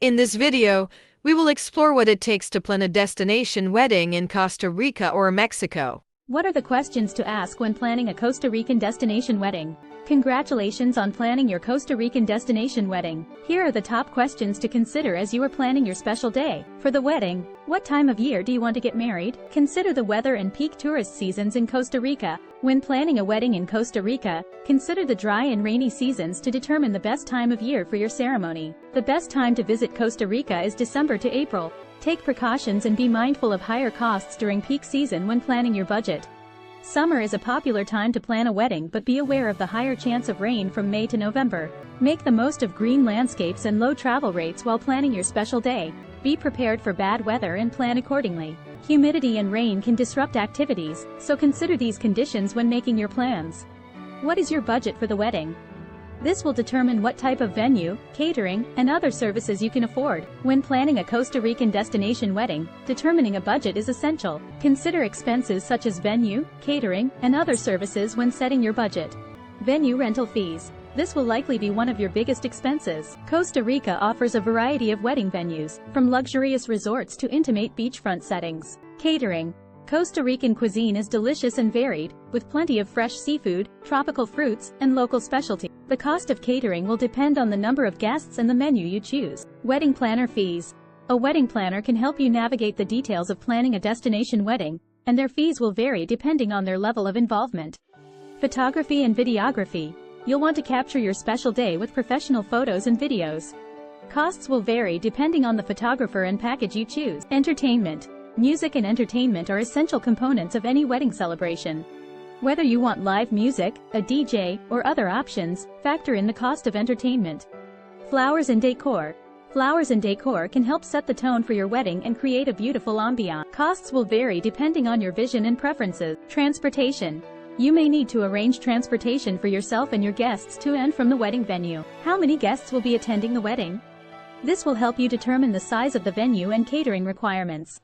In this video, we will explore what it takes to plan a destination wedding in Costa Rica or Mexico. What are the questions to ask when planning a Costa Rican destination wedding? Congratulations on planning your Costa Rican destination wedding. Here are the top questions to consider as you are planning your special day. For the wedding, what time of year do you want to get married? Consider the weather and peak tourist seasons in Costa Rica. When planning a wedding in Costa Rica, consider the dry and rainy seasons to determine the best time of year for your ceremony. The best time to visit Costa Rica is December to April. Take precautions and be mindful of higher costs during peak season when planning your budget. Summer is a popular time to plan a wedding, but be aware of the higher chance of rain from May to November. Make the most of green landscapes and low travel rates while planning your special day. Be prepared for bad weather and plan accordingly. Humidity and rain can disrupt activities, so consider these conditions when making your plans. What is your budget for the wedding? This will determine what type of venue, catering, and other services you can afford. When planning a Costa Rican destination wedding, determining a budget is essential. Consider expenses such as venue, catering, and other services when setting your budget. Venue rental fees. This will likely be one of your biggest expenses. Costa Rica offers a variety of wedding venues, from luxurious resorts to intimate beachfront settings. Catering. Costa Rican cuisine is delicious and varied, with plenty of fresh seafood, tropical fruits, and local specialty. The cost of catering will depend on the number of guests and the menu you choose. Wedding planner fees. A wedding planner can help you navigate the details of planning a destination wedding, and their fees will vary depending on their level of involvement. Photography and videography. You'll want to capture your special day with professional photos and videos. Costs will vary depending on the photographer and package you choose. Entertainment. Music and entertainment are essential components of any wedding celebration. Whether you want live music, a DJ, or other options, factor in the cost of entertainment. Flowers and decor. Flowers and decor can help set the tone for your wedding and create a beautiful ambiance. Costs will vary depending on your vision and preferences. Transportation. You may need to arrange transportation for yourself and your guests to and from the wedding venue. How many guests will be attending the wedding? This will help you determine the size of the venue and catering requirements.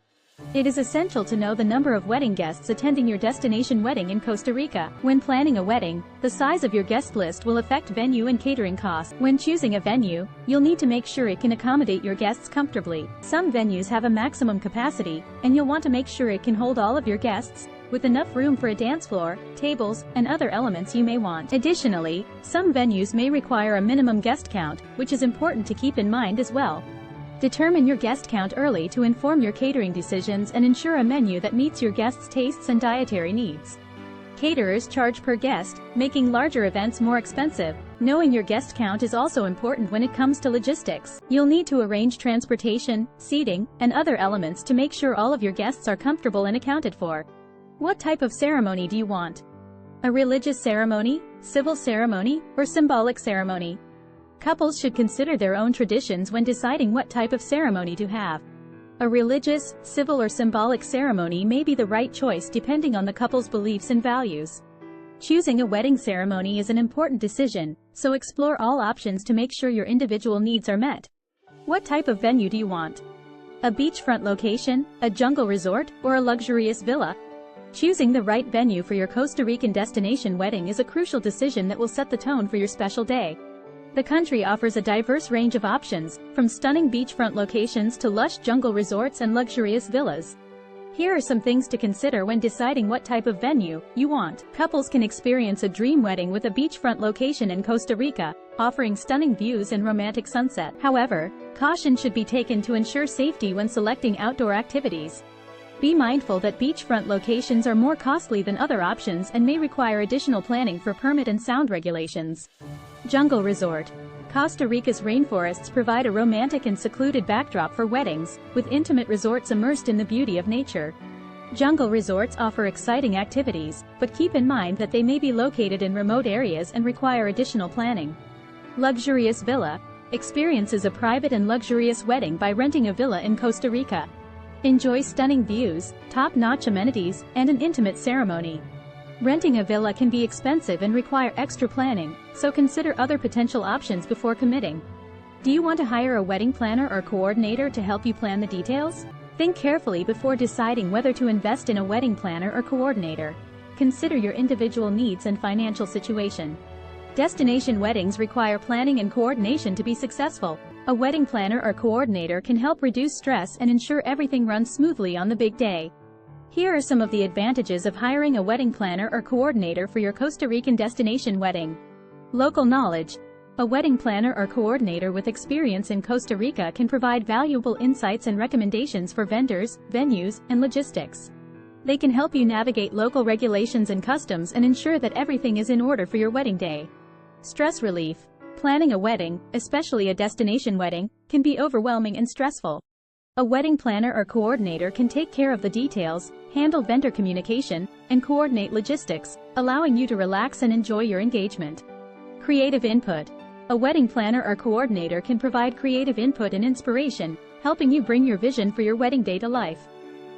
It is essential to know the number of wedding guests attending your destination wedding in Costa Rica. When planning a wedding, the size of your guest list will affect venue and catering costs. When choosing a venue, you'll need to make sure it can accommodate your guests comfortably. Some venues have a maximum capacity, and you'll want to make sure it can hold all of your guests, with enough room for a dance floor, tables, and other elements you may want. Additionally, some venues may require a minimum guest count, which is important to keep in mind as well. Determine your guest count early to inform your catering decisions and ensure a menu that meets your guests' tastes and dietary needs. Caterers charge per guest, making larger events more expensive. Knowing your guest count is also important when it comes to logistics. You'll need to arrange transportation, seating, and other elements to make sure all of your guests are comfortable and accounted for. What type of ceremony do you want? A religious ceremony, civil ceremony, or symbolic ceremony? Couples should consider their own traditions when deciding what type of ceremony to have. A religious, civil, or symbolic ceremony may be the right choice depending on the couple's beliefs and values. Choosing a wedding ceremony is an important decision, so explore all options to make sure your individual needs are met. What type of venue do you want? A beachfront location, a jungle resort, or a luxurious villa? Choosing the right venue for your Costa Rican destination wedding is a crucial decision that will set the tone for your special day. The country offers a diverse range of options, from stunning beachfront locations to lush jungle resorts and luxurious villas. Here are some things to consider when deciding what type of venue you want. Couples can experience a dream wedding with a beachfront location in Costa Rica, offering stunning views and romantic sunset. However, caution should be taken to ensure safety when selecting outdoor activities. Be mindful that beachfront locations are more costly than other options and may require additional planning for permit and sound regulations. Jungle Resort. Costa Rica's rainforests provide a romantic and secluded backdrop for weddings, with intimate resorts immersed in the beauty of nature. Jungle resorts offer exciting activities, but keep in mind that they may be located in remote areas and require additional planning. Luxurious Villa. Experiences a private and luxurious wedding by renting a villa in Costa Rica. Enjoy stunning views, top-notch amenities, and an intimate ceremony. Renting a villa can be expensive and require extra planning, so consider other potential options before committing. Do you want to hire a wedding planner or coordinator to help you plan the details? Think carefully before deciding whether to invest in a wedding planner or coordinator. Consider your individual needs and financial situation. Destination weddings require planning and coordination to be successful. A wedding planner or coordinator can help reduce stress and ensure everything runs smoothly on the big day. Here are some of the advantages of hiring a wedding planner or coordinator for your Costa Rican destination wedding. Local knowledge. A wedding planner or coordinator with experience in Costa Rica can provide valuable insights and recommendations for vendors, venues, and logistics. They can help you navigate local regulations and customs and ensure that everything is in order for your wedding day. Stress relief. Planning a wedding, especially a destination wedding, can be overwhelming and stressful. A wedding planner or coordinator can take care of the details, handle vendor communication, and coordinate logistics, allowing you to relax and enjoy your engagement. Creative input. A wedding planner or coordinator can provide creative input and inspiration, helping you bring your vision for your wedding day to life.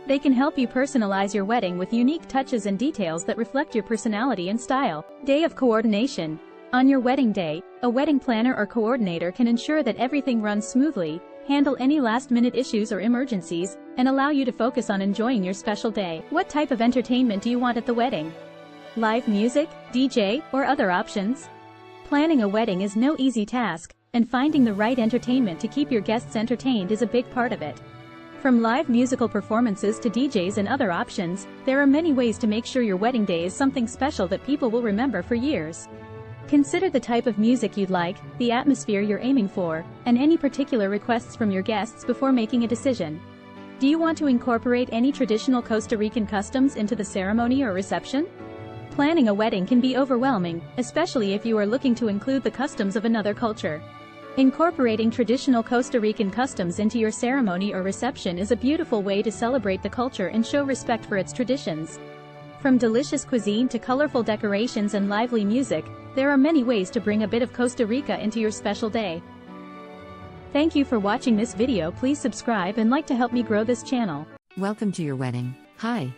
They can help you personalize your wedding with unique touches and details that reflect your personality and style. Day of coordination. On your wedding day, a wedding planner or coordinator can ensure that everything runs smoothly, handle any last-minute issues or emergencies, and allow you to focus on enjoying your special day. What type of entertainment do you want at the wedding? Live music, DJ, or other options? Planning a wedding is no easy task, and finding the right entertainment to keep your guests entertained is a big part of it. From live musical performances to DJs and other options, there are many ways to make sure your wedding day is something special that people will remember for years. Consider the type of music you'd like, the atmosphere you're aiming for, and any particular requests from your guests before making a decision. Do you want to incorporate any traditional Costa Rican customs into the ceremony or reception? Planning a wedding can be overwhelming, especially if you are looking to include the customs of another culture. Incorporating traditional Costa Rican customs into your ceremony or reception is a beautiful way to celebrate the culture and show respect for its traditions. From delicious cuisine to colorful decorations and lively music, there are many ways to bring a bit of Costa Rica into your special day. Thank you for watching this video. Please subscribe and like to help me grow this channel. Welcome to your wedding. Hi!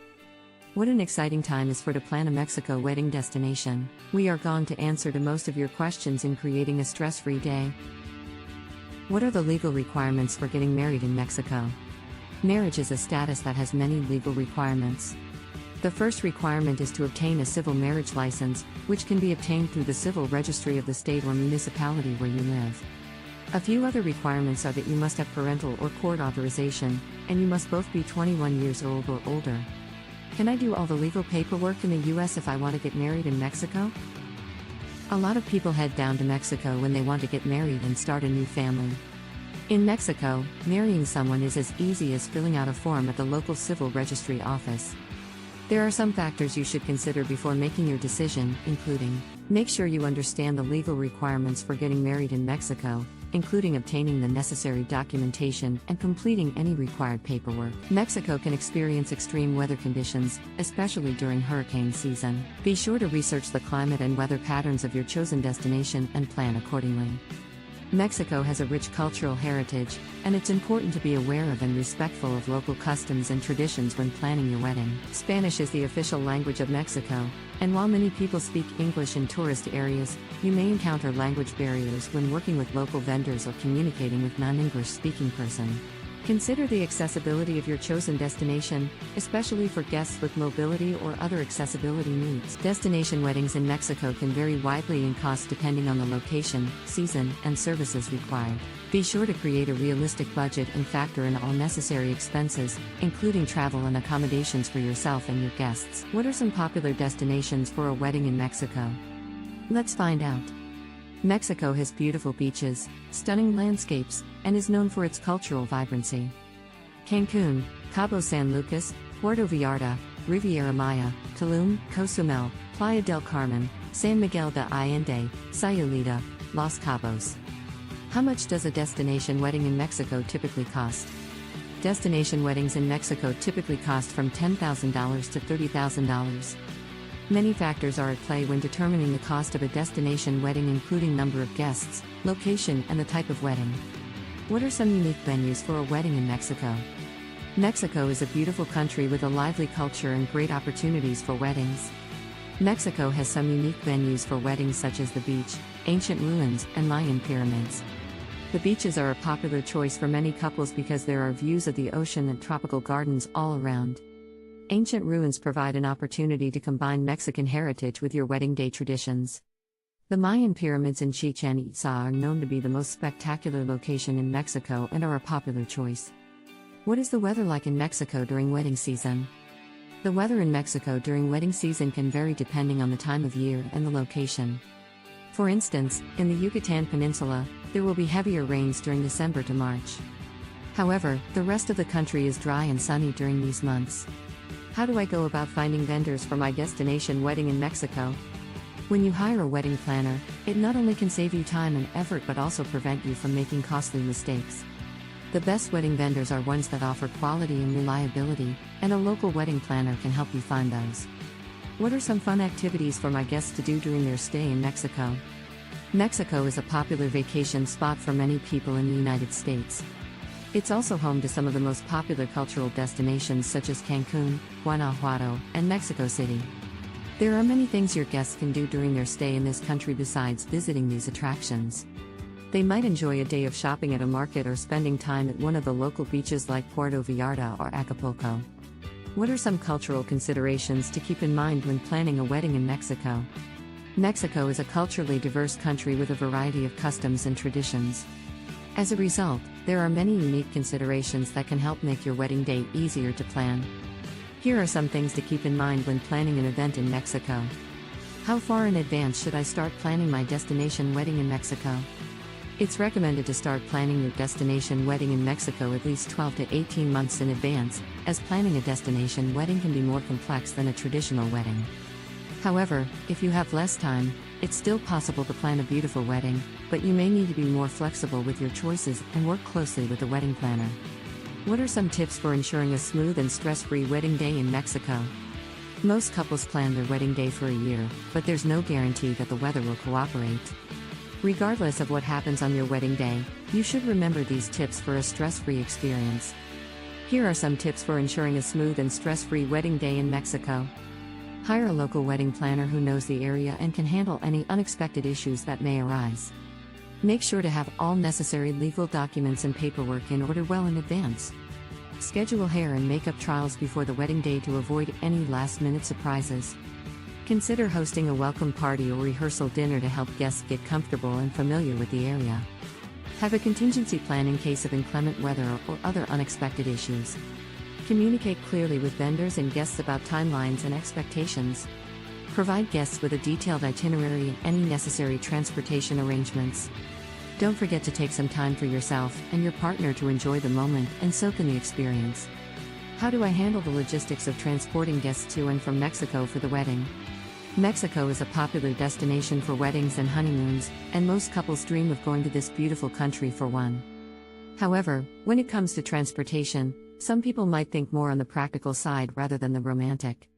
What an exciting time is for to plan a Mexico wedding destination. We are going to answer to most of your questions in creating a stress-free day. What are the legal requirements for getting married in Mexico? Marriage is a status that has many legal requirements. The first requirement is to obtain a civil marriage license, which can be obtained through the civil registry of the state or municipality where you live. A few other requirements are that you must have parental or court authorization, and you must both be 21 years old or older. Can I do all the legal paperwork in the US if I want to get married in Mexico? A lot of people head down to Mexico when they want to get married and start a new family. In Mexico, marrying someone is as easy as filling out a form at the local civil registry office. There are some factors you should consider before making your decision, including: make sure you understand the legal requirements for getting married in Mexico, including obtaining the necessary documentation and completing any required paperwork. Mexico can experience extreme weather conditions, especially during hurricane season. Be sure to research the climate and weather patterns of your chosen destination and plan accordingly. Mexico has a rich cultural heritage, and it's important to be aware of and respectful of local customs and traditions when planning your wedding. Spanish is the official language of Mexico, and while many people speak English in tourist areas, you may encounter language barriers when working with local vendors or communicating with non-English speaking person. Consider the accessibility of your chosen destination, especially for guests with mobility or other accessibility needs. Destination weddings in Mexico can vary widely in cost depending on the location, season, and services required. Be sure to create a realistic budget and factor in all necessary expenses, including travel and accommodations for yourself and your guests. What are some popular destinations for a wedding in Mexico? Let's find out. Mexico has beautiful beaches, stunning landscapes, and is known for its cultural vibrancy. Cancun, Cabo San Lucas, Puerto Vallarta, Riviera Maya, Tulum, Cozumel, Playa del Carmen, San Miguel de Allende, Sayulita, Los Cabos. How much does a destination wedding in Mexico typically cost? Destination weddings in Mexico typically cost from $10,000 to $30,000. Many factors are at play when determining the cost of a destination wedding, including number of guests, location, and the type of wedding. What are some unique venues for a wedding in Mexico? Mexico is a beautiful country with a lively culture and great opportunities for weddings. Mexico has some unique venues for weddings such as the beach, ancient ruins, and Mayan pyramids. The beaches are a popular choice for many couples because there are views of the ocean and tropical gardens all around. Ancient ruins provide an opportunity to combine Mexican heritage with your wedding day traditions. The Mayan pyramids in Chichen Itza are known to be the most spectacular location in Mexico and are a popular choice. What is the weather like in Mexico during wedding season? The weather in Mexico during wedding season can vary depending on the time of year and the location. For instance, in the Yucatan Peninsula, there will be heavier rains during December to March. However, the rest of the country is dry and sunny during these months. How do I go about finding vendors for my destination wedding in Mexico? When you hire a wedding planner, it not only can save you time and effort but also prevent you from making costly mistakes. The best wedding vendors are ones that offer quality and reliability, and a local wedding planner can help you find those. What are some fun activities for my guests to do during their stay in Mexico? Mexico is a popular vacation spot for many people in the United States. It's also home to some of the most popular cultural destinations such as Cancun, Guanajuato, and Mexico City. There are many things your guests can do during their stay in this country besides visiting these attractions. They might enjoy a day of shopping at a market or spending time at one of the local beaches like Puerto Vallarta or Acapulco. What are some cultural considerations to keep in mind when planning a wedding in Mexico? Mexico is a culturally diverse country with a variety of customs and traditions. As a result, there are many unique considerations that can help make your wedding day easier to plan. Here are some things to keep in mind when planning an event in Mexico. How far in advance should I start planning my destination wedding in Mexico? It's recommended to start planning your destination wedding in Mexico at least 12 to 18 months in advance, as planning a destination wedding can be more complex than a traditional wedding. However, if you have less time, it's still possible to plan a beautiful wedding, but you may need to be more flexible with your choices and work closely with the wedding planner. What are some tips for ensuring a smooth and stress-free wedding day in Mexico? Most couples plan their wedding day for a year, but there's no guarantee that the weather will cooperate. Regardless of what happens on your wedding day, you should remember these tips for a stress-free experience. Here are some tips for ensuring a smooth and stress-free wedding day in Mexico. Hire a local wedding planner who knows the area and can handle any unexpected issues that may arise. Make sure to have all necessary legal documents and paperwork in order well in advance. Schedule hair and makeup trials before the wedding day to avoid any last-minute surprises. Consider hosting a welcome party or rehearsal dinner to help guests get comfortable and familiar with the area. Have a contingency plan in case of inclement weather or other unexpected issues. Communicate clearly with vendors and guests about timelines and expectations. Provide guests with a detailed itinerary and any necessary transportation arrangements. Don't forget to take some time for yourself and your partner to enjoy the moment and soak in the experience. How do I handle the logistics of transporting guests to and from Mexico for the wedding? Mexico is a popular destination for weddings and honeymoons, and most couples dream of going to this beautiful country for one. However, when it comes to transportation, some people might think more on the practical side rather than the romantic.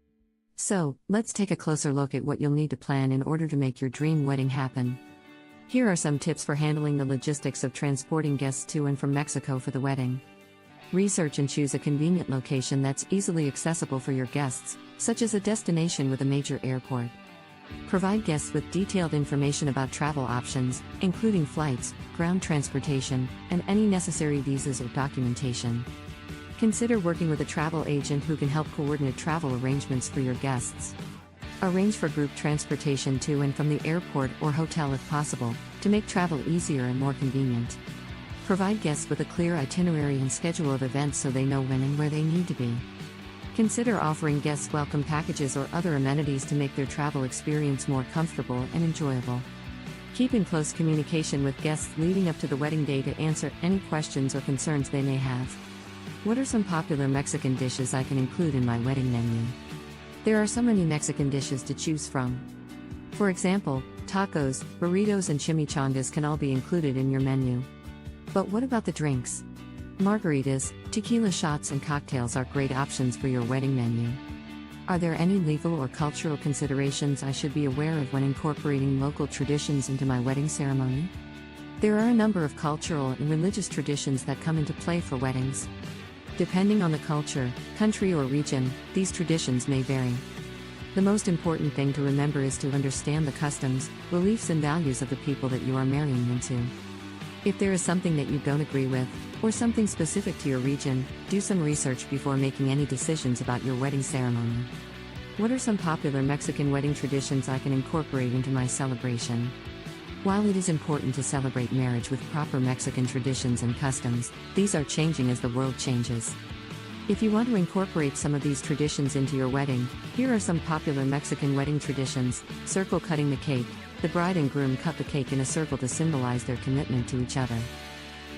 So, let's take a closer look at what you'll need to plan in order to make your dream wedding happen. Here are some tips for handling the logistics of transporting guests to and from Mexico for the wedding. Research and choose a convenient location that's easily accessible for your guests, such as a destination with a major airport. Provide guests with detailed information about travel options, including flights, ground transportation, and any necessary visas or documentation. Consider working with a travel agent who can help coordinate travel arrangements for your guests. Arrange for group transportation to and from the airport or hotel if possible, to make travel easier and more convenient. Provide guests with a clear itinerary and schedule of events so they know when and where they need to be. Consider offering guests welcome packages or other amenities to make their travel experience more comfortable and enjoyable. Keep in close communication with guests leading up to the wedding day to answer any questions or concerns they may have. What are some popular Mexican dishes I can include in my wedding menu? There are so many Mexican dishes to choose from. For example, tacos, burritos, and chimichangas can all be included in your menu. But what about the drinks? Margaritas, tequila shots, and cocktails are great options for your wedding menu. Are there any legal or cultural considerations I should be aware of when incorporating local traditions into my wedding ceremony? There are a number of cultural and religious traditions that come into play for weddings. Depending on the culture, country, or region, these traditions may vary. The most important thing to remember is to understand the customs, beliefs, and values of the people that you are marrying into. If there is something that you don't agree with, or something specific to your region, do some research before making any decisions about your wedding ceremony. What are some popular Mexican wedding traditions I can incorporate into my celebration? While it is important to celebrate marriage with proper Mexican traditions and customs, these are changing as the world changes. If you want to incorporate some of these traditions into your wedding, here are some popular Mexican wedding traditions. Circle cutting the cake. The bride and groom cut the cake in a circle to symbolize their commitment to each other.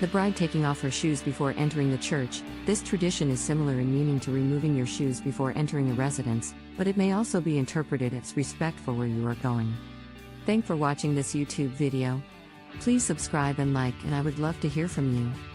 The bride taking off her shoes before entering the church. This tradition is similar in meaning to removing your shoes before entering a residence, but it may also be interpreted as respect for where you are going. Thanks for watching this YouTube video. Please subscribe and like, and I would love to hear from you.